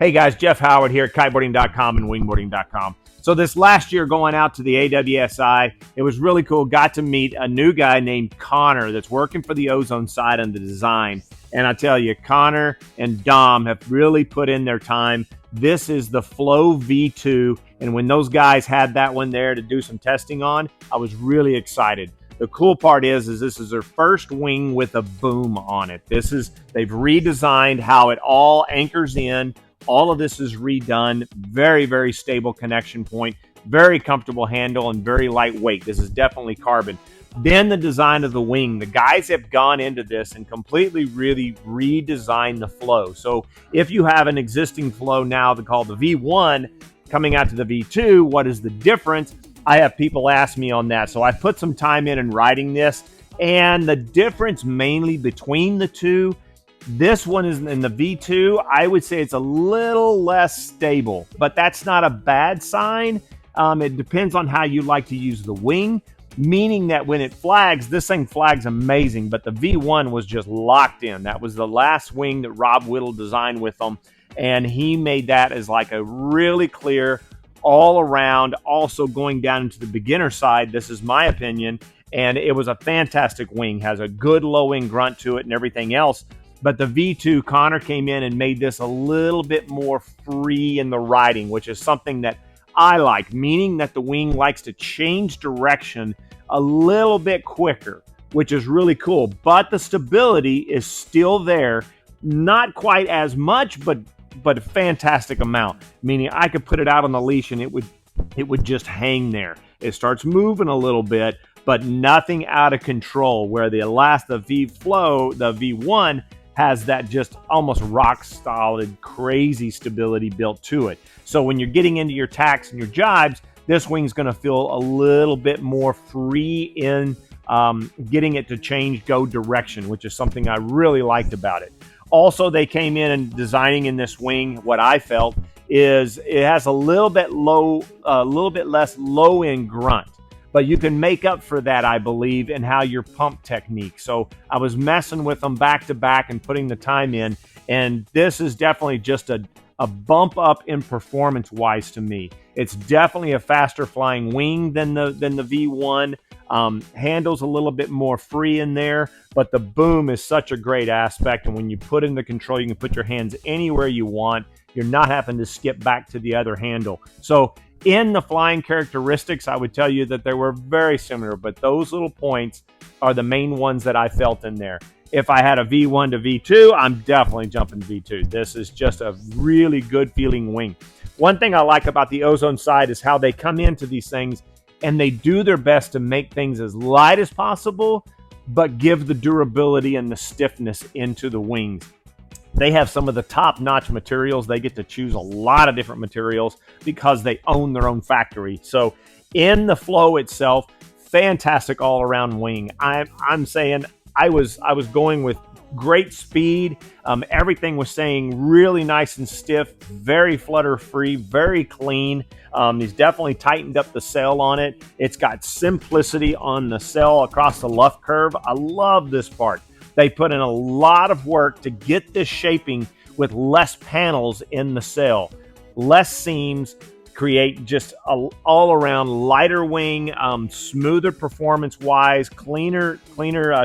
Hey guys, Jeff Howard here at Kiteboarding.com and Wingboarding.com. So this last year going out to the AWSI, it was really cool. Got to meet a new guy named Connor that's working for the Ozone side on the design. And I tell you, Connor and Dom have really put in their time. This is the Flow V2. And when those guys had that one there to do some testing on, I was really excited. The cool part is this is their first wing with a boom on it. They've redesigned how it all anchors in. All of this is redone. Very, very stable connection point, very comfortable handle, and very lightweight. This is definitely carbon. Then the design of the wing. The guys have gone into this and completely really redesigned the flow. So if you have an existing flow now called the V1 coming out to the V2, what is the difference? I have people ask me on that. So I put some time in writing this, and the difference mainly between the two, this one is in the V2. I would say it's a little less stable, but that's not a bad sign. It depends on how you like to use the wing, meaning that when it flags, this thing flags amazing, but the V1 was just locked in. That was the last wing that Rob Whittle designed with them, and he made that as like a really clear all around, also going down into the beginner side. This is my opinion, and it was a fantastic wing. Has a good low end grunt to it and everything else. But the V2, Connor came in and made this a little bit more free in the riding, which is something that I like, meaning that the wing likes to change direction a little bit quicker, which is really cool. But the stability is still there, not quite as much, but a fantastic amount, meaning I could put it out on the leash and it would just hang there. It starts moving a little bit, but nothing out of control, where the V1 has that just almost rock solid, crazy stability built to it. So when you're getting into your tacks and your jibes, this wing's going to feel a little bit more free in getting it to go direction, which is something I really liked about it. Also, they came in and designing in this wing, what I felt is it has a little bit less low end grunt. But you can make up for that, I believe, in how your pump technique. So I was messing with them back to back and putting the time in. And this is definitely just a bump up in performance wise to me. It's definitely a faster flying wing than the V1. Handles a little bit more free in there, but the boom is such a great aspect. And when you put in the control, you can put your hands anywhere you want. You're not having to skip back to the other handle. So in the flying characteristics, I would tell you that they were very similar, but those little points are the main ones that I felt in there. If I had a V1 to V2, I'm definitely jumping V2. This is just a really good feeling wing. One thing I like about the Ozone side is how they come into these things and they do their best to make things as light as possible, but give the durability and the stiffness into the wings. They have some of the top-notch materials. They get to choose a lot of different materials because they own their own factory. So in the flow itself, fantastic all-around wing. I'm saying I was going with great speed. Everything was staying really nice and stiff, very flutter-free, very clean. He's definitely tightened up the sail on it. It's got simplicity on the sail across the luff curve. I love this part. They put in a lot of work to get this shaping with less panels in the sail, less seams, create just a all-around lighter wing, smoother performance-wise, cleaner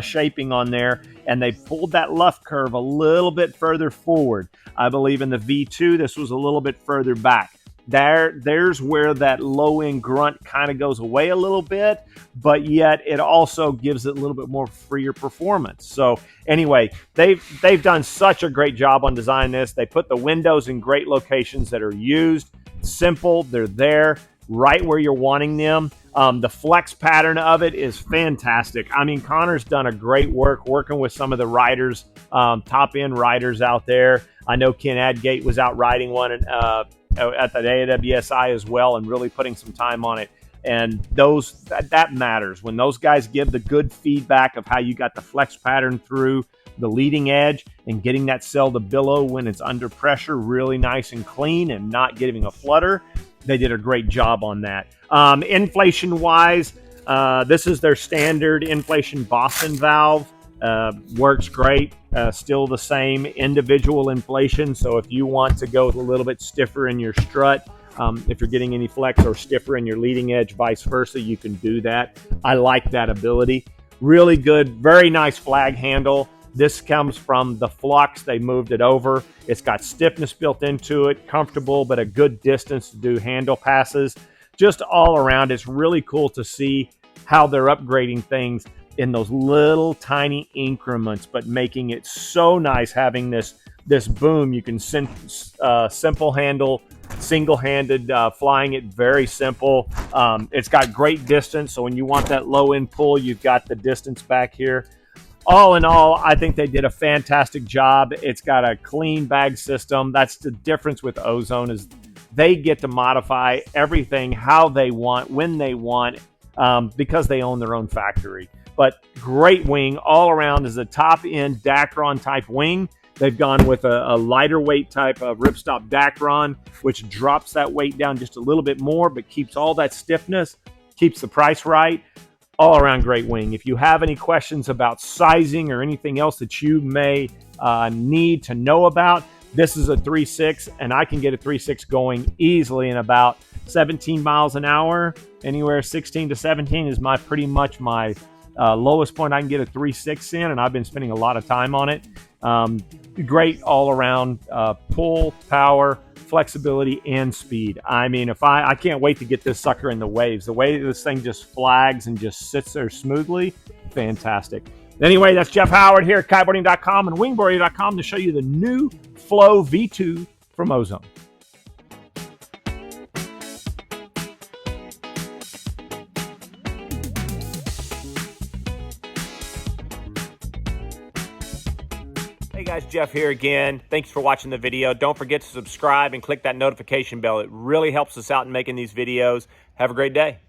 shaping on there, and they pulled that luff curve a little bit further forward. I believe in the V2, this was a little bit further back. There's where that low-end grunt kind of goes away a little bit, but yet it also gives it a little bit more freer performance. So anyway, they've done such a great job on designing this. They put the windows in great locations that are used. Simple, they're there right where you're wanting them. The flex pattern of it is fantastic. I mean, Connor's done a great work working with some of the riders, top-end riders out there. I know Ken Adgate was out riding one at the AWSI as well and really putting some time on it. And that matters. When those guys give the good feedback of how you got the flex pattern through the leading edge and getting that sail to billow when it's under pressure really nice and clean and not giving a flutter, they did a great job on that. Inflation wise, this is their standard inflation Boston valve. Works great. Still the same individual inflation. So if you want to go a little bit stiffer in your strut, if you're getting any flex or stiffer in your leading edge, vice versa, you can do that. I like that ability. Really good, very nice flag handle. This comes from the Flux. They moved it over. It's got stiffness built into it, comfortable, but a good distance to do handle passes. Just all around, it's really cool to see how they're upgrading things in those little tiny increments, but making it so nice having this boom. You can simple handle, single-handed, flying it very simple. It's got great distance, so when you want that low end pull, you've got the distance back here. All in all, I think they did a fantastic job. It's got a clean bag system. That's the difference with Ozone, is they get to modify everything how they want, when they want, because they own their own factory. But great wing all around. Is a top end Dacron type wing. They've gone with a lighter weight type of ripstop Dacron, which drops that weight down just a little bit more, but keeps all that stiffness, keeps the price right. All around great wing. If you have any questions about sizing or anything else that you may need to know about, this is a 3.6, and I can get a 3.6 going easily in about 17 miles an hour. Anywhere 16 to 17 is pretty much my lowest point I can get a 3.6 in, and I've been spending a lot of time on it. Great all around pull, power, flexibility, and speed. I mean, I can't wait to get this sucker in the waves. The way this thing just flags and just sits there smoothly, fantastic. Anyway, that's Jeff Howard here at Kiteboarding.com and Wingboarding.com to show you the new Flow V2 from Ozone. Hey guys, Jeff here again. Thanks for watching the video. Don't forget to subscribe and click that notification bell. It really helps us out in making these videos. Have a great day.